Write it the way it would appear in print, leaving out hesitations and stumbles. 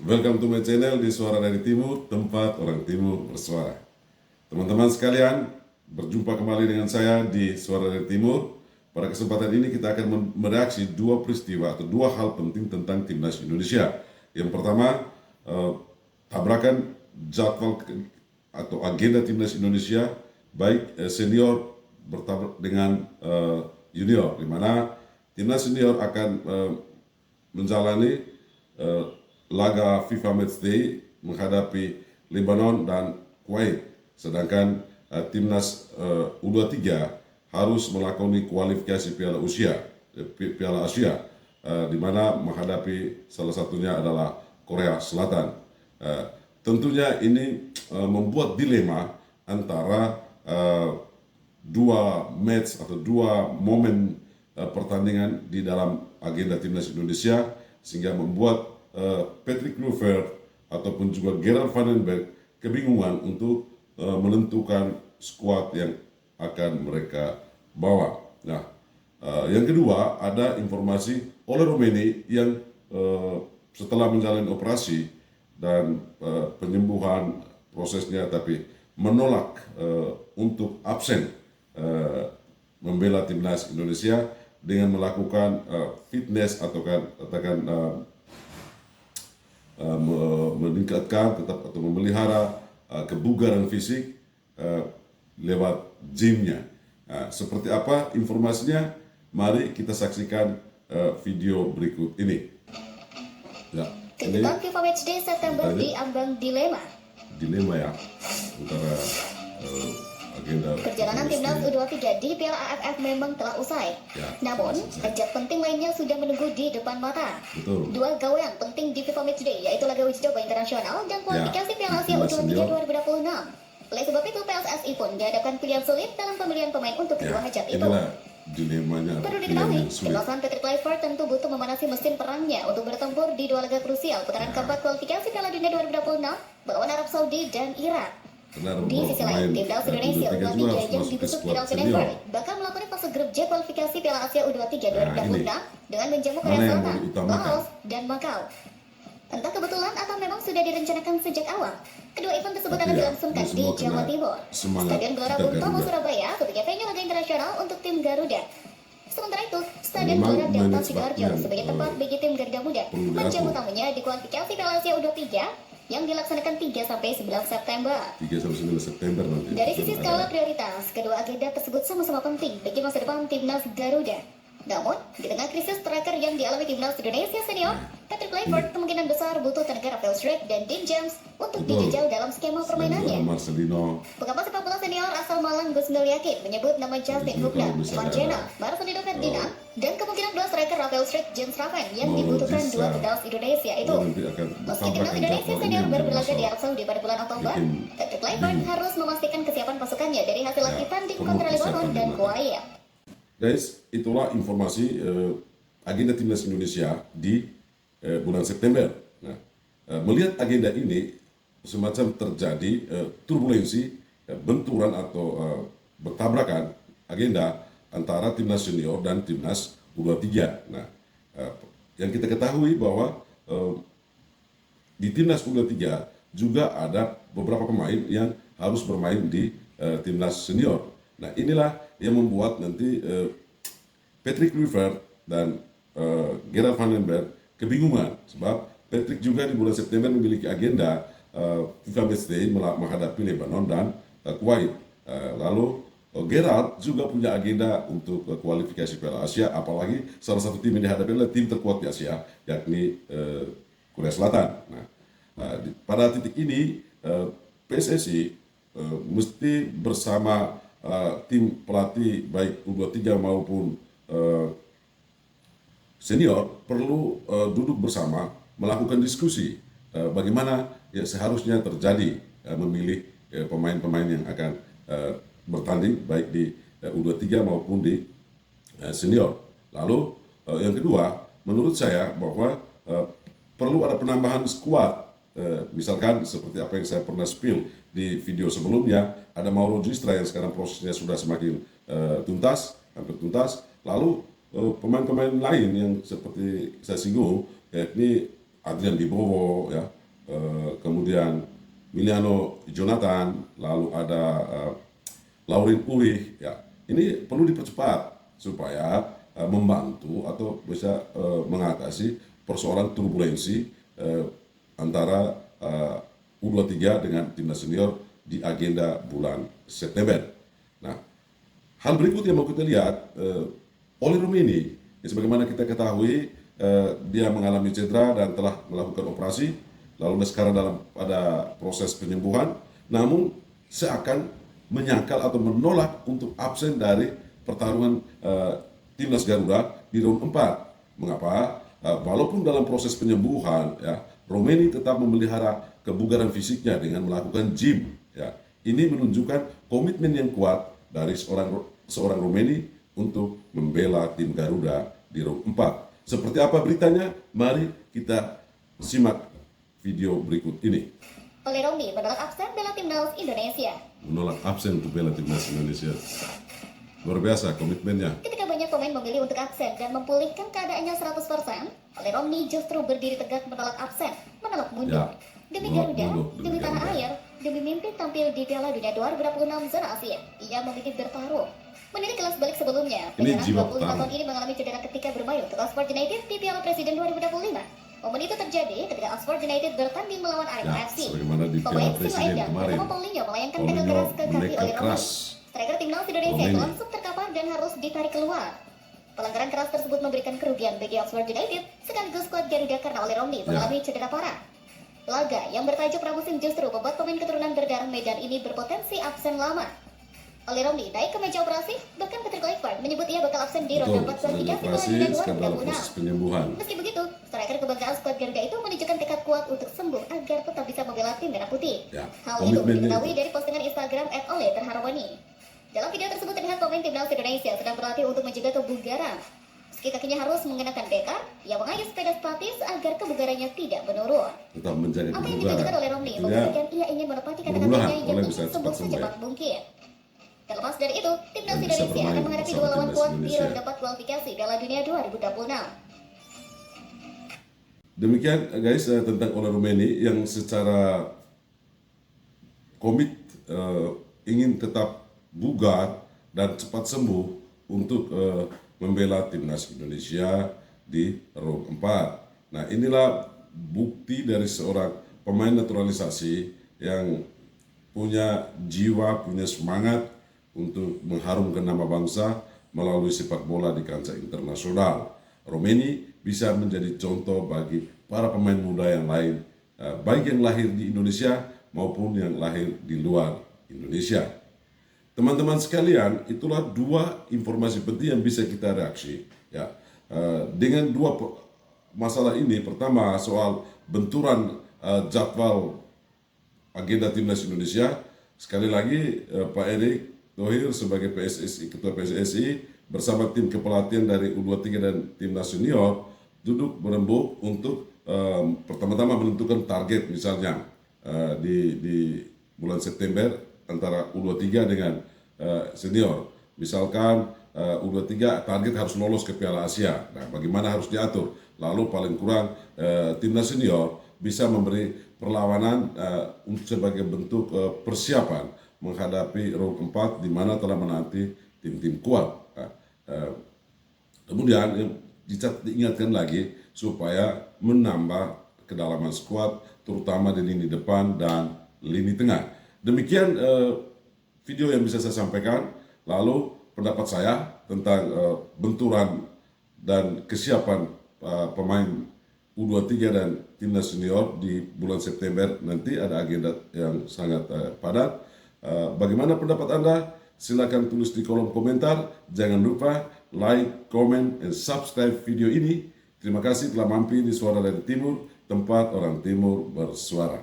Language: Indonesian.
Welcome to my channel di Suara dari Timur, tempat orang Timur bersuara. Teman-teman sekalian, berjumpa kembali dengan saya di Suara dari Timur. Pada kesempatan ini kita akan mereaksi dua peristiwa atau dua hal penting tentang Timnas Indonesia. Yang pertama, tabrakan jadwal atau agenda Timnas Indonesia, baik senior bertabrak dengan junior, di mana Timnas Senior akan menjalani laga FIFA Matchday menghadapi Lebanon dan Kuwait, sedangkan timnas U23 harus melakoni kualifikasi Piala Asia, di mana menghadapi salah satunya adalah Korea Selatan. Tentunya ini membuat dilema antara dua match atau dua momen pertandingan di dalam agenda timnas Indonesia, sehingga membuat Patrick Kluivert ataupun juga Gerard van den Berg kebingungan untuk menentukan skuad yang akan mereka bawa. Nah, yang kedua, ada informasi oleh Romeni yang setelah menjalani operasi dan penyembuhan prosesnya, tapi menolak untuk absen membela timnas Indonesia dengan melakukan fitness atau katakan meningkatkan atau memelihara kebugaran fisik lewat gymnya. Seperti apa informasinya? Mari kita saksikan video berikut ini. Ya, kejutan FIFA Matchday September diambang dilema ya antara agenda perjalanan timnas U23 di Piala AFF memang telah usai. Ya, namun, ajak penting lainnya sudah menunggu di depan mata. Betul. Dua gawang penting di FIFA Matchday, yaitu laga uji coba internasional dan kualifikasi Piala Asia U23 2026. Oleh sebab itu, PSSI pun dihadapkan pilihan sulit dalam pemilihan pemain untuk kedua hajat itu. Dilemanya. Perlu diketahui, timnasan Patrick Kluivert tentu butuh memanasi mesin perangnya untuk bertempur di dua laga krusial putaran keempat kualifikasi Piala Dunia 2026 melawan Arab Saudi dan Irak. Di sisi lain, timnas Indonesia U23 yang dibusuk Gerard van den Berg bakal melakukan fase grup J kualifikasi Piala Asia U23 2026 dengan menjamu Korea Selatan, Laos, dan Macau. Entah kebetulan atau memang sudah direncanakan sejak awal, kedua event tersebut akan dilangsungkan di Jawa Timur, Stadion Gelora Bung Tomo Surabaya sebagai venue laga internasional untuk tim Garuda. Sementara itu, Stadion Gelora Delta Sidoarjo sebagai tempat bagi tim Garuda Muda menjamu tamunya di kualifikasi Piala Asia U23 yang dilaksanakan 3 sampai 9 September. 3 sampai 9 September nanti. Dari sisi skala prioritas, kedua agenda tersebut sama-sama penting bagi masa depan timnas Garuda. Namun, di tengah krisis striker yang dialami timnas Indonesia senior, Patrick Kluivert kemungkinan besar butuh tenaga Rafael Struijk dan Dean James untuk dijajal dalam skema permainannya. Pengamat sepak bola senior asal Malang Gus Yakin menyebut nama Justin Hubner, Ivan Jena, Marcelino Ferdinand, dan kemungkinan dua striker Rafael Struijk, James Raven yang dibutuhkan dua pedals Indonesia itu. Meski timnas Indonesia senior baru berlaga di Arab Saudi pada bulan Oktober, Patrick Kluivert harus memastikan kesiapan pasukannya dari hasil latihan tanding kontra Lebanon dan Kuwait. Guys, itulah informasi agenda timnas Indonesia di bulan September. Nah, melihat agenda ini semacam terjadi turbulensi, benturan atau bertabrakan agenda antara timnas senior dan timnas U23. Nah, yang kita ketahui bahwa di timnas U23 juga ada beberapa pemain yang harus bermain di timnas senior. Nah, inilah yang membuat nanti Patrick Kluivert dan Gerard van den Berg kebingungan, sebab Patrick juga di bulan September memiliki agenda FIFA Matchday menghadapi Lebanon dan Kuwait. Lalu Gerard juga punya agenda untuk kualifikasi Piala Asia, apalagi salah satu tim yang dihadapi adalah tim terkuat di Asia, yakni Korea Selatan. Nah, pada titik ini PSSI mesti bersama tim pelatih baik U23 maupun senior perlu duduk bersama melakukan diskusi bagaimana ya seharusnya terjadi memilih pemain-pemain yang akan bertanding baik di U23 maupun di senior. Lalu yang kedua, menurut saya bahwa perlu ada penambahan skuad. Misalkan seperti apa yang saya pernah spill di video sebelumnya, ada Mauro Gistra yang sekarang prosesnya sudah semakin tuntas, hampir tuntas. Lalu pemain-pemain lain yang seperti saya singgung, yakni Adrian Wibowo, ya, kemudian Miliano Jonathan, lalu ada Laurin Ulrich, ya. Ini perlu dipercepat supaya membantu atau bisa mengatasi persoalan turbulensi antara U23 dengan timnas senior di agenda bulan September. Nah, hal berikut yang mau kita lihat, Oli Romeni, sebagaimana kita ketahui, dia mengalami cedera dan telah melakukan operasi, lalu sekarang pada proses penyembuhan, namun seakan menyangkal atau menolak untuk absen dari pertarungan timnas Garuda di round 4. Mengapa? Walaupun dalam proses penyembuhan, ya, Romeni tetap memelihara kebugaran fisiknya dengan melakukan gym. Ya. Ini menunjukkan komitmen yang kuat dari seorang Romeni untuk membela tim Garuda di round 4. Seperti apa beritanya? Mari kita simak video berikut ini. Oli Romeni menolak absen bela timnas Indonesia. Menolak absen untuk bela timnas Indonesia. Luar biasa komitmennya. Ketika banyak pemain memilih untuk absen dan memulihkan keadaannya 100%, Oli Romeni justru berdiri tegak menolak absen, menolak mundur. Ya, Demi menolak Garuda, mundur, demi tanah Garuda. air, demi mimpi tampil di Piala Dunia 2026 zona Asia, ia memilih bertarung. Menilai kelas balik sebelumnya, Ini penyerang jiwa 25 petarung. tahun ini mengalami cedera ketika bermain untuk Oxford United di Piala Presiden 2025. Momen itu terjadi ketika Oxford United bertanding melawan Arema Ya, FC. sebagaimana di Pemain Piala Presiden Singoedan kemarin. bersama Paulinho melayangkan tackle Paulinho keras ke kaki menekel Oli Romeni. keras. Striker timnas Indonesia Romeni. langsung terkapar dan harus ditarik keluar. Pelanggaran keras tersebut memberikan kerugian bagi Oxford United sekaligus skuad Garuda karena Oli Romeni mengalami cedera parah. Laga yang bertajuk pramusim justru membuat pemain keturunan berdarah Medan ini berpotensi absen lama. Oli Romeni naik ke meja operasi, bahkan Patrick Kluivert menyebut ia bakal absen di ronde 4 Sudah kualifikasi Piala dioperasi Dunia sekarang dalam 2026. proses penyembuhan. Meski begitu, striker kebanggaan skuad Garuda itu menunjukkan tekad kuat untuk sembuh agar tetap bisa membela tim merah putih. Ya, Hal itu komitmennya diketahui itu. dari postingan Instagram @ole_terharawani. Dalam video tersebut terlihat pemain timnas Indonesia sedang berlatih untuk menjaga kebugaran. Meski kakinya harus mengenakan dekar, ia mengayuh sepeda statis agar kebugarannya tidak menurun. Tetap menjaga Apa yang ditunjukkan kebugaran. oleh Romeni Artinya, membuktikan ia ingin menepati mudah-mudahan kata-katanya yang Ole ingin bisa sembuh cepat sembuh, secepat mungkin. Terlepas dari itu, timnas Dan bisa Indonesia bermain akan menghadapi bersama dua lawan timnas kuat di Indonesia. ronde 4 kualifikasi Piala Dunia 2026. Demikian guys tentang Ole Romeni yang secara komit ingin tetap bugar dan cepat sembuh untuk membela timnas Indonesia di round 4. Nah, inilah bukti dari seorang pemain naturalisasi yang punya jiwa, punya semangat untuk mengharumkan nama bangsa melalui sepak bola di kancah internasional. Romeni bisa menjadi contoh bagi para pemain muda yang lain, baik yang lahir di Indonesia maupun yang lahir di luar Indonesia. Teman-teman sekalian, itulah dua informasi penting yang bisa kita reaksi. Ya, dengan dua masalah ini, pertama soal benturan jadwal agenda timnas Indonesia. Sekali lagi Pak Erick Thohir sebagai PSSI, Ketua PSSI bersama tim kepelatihan dari U23 dan timnas senior duduk berembuk untuk pertama-tama menentukan target misalnya di bulan September antara U23 dengan senior. Misalkan U23 target harus lolos ke Piala Asia. Nah, bagaimana harus diatur? Lalu paling kurang timnas senior bisa memberi perlawanan sebagai bentuk persiapan menghadapi round 4 di mana telah menanti tim-tim kuat. Kemudian diingatkan lagi supaya menambah kedalaman skuad terutama di lini depan dan lini tengah. Demikian video yang bisa saya sampaikan. Lalu pendapat saya tentang benturan dan kesiapan pemain U23 dan timnas senior di bulan September nanti ada agenda yang sangat padat. Bagaimana pendapat Anda? Silakan tulis di kolom komentar. Jangan lupa like, comment, and subscribe video ini. Terima kasih telah mampir di Suara dari Timur, tempat orang Timur bersuara.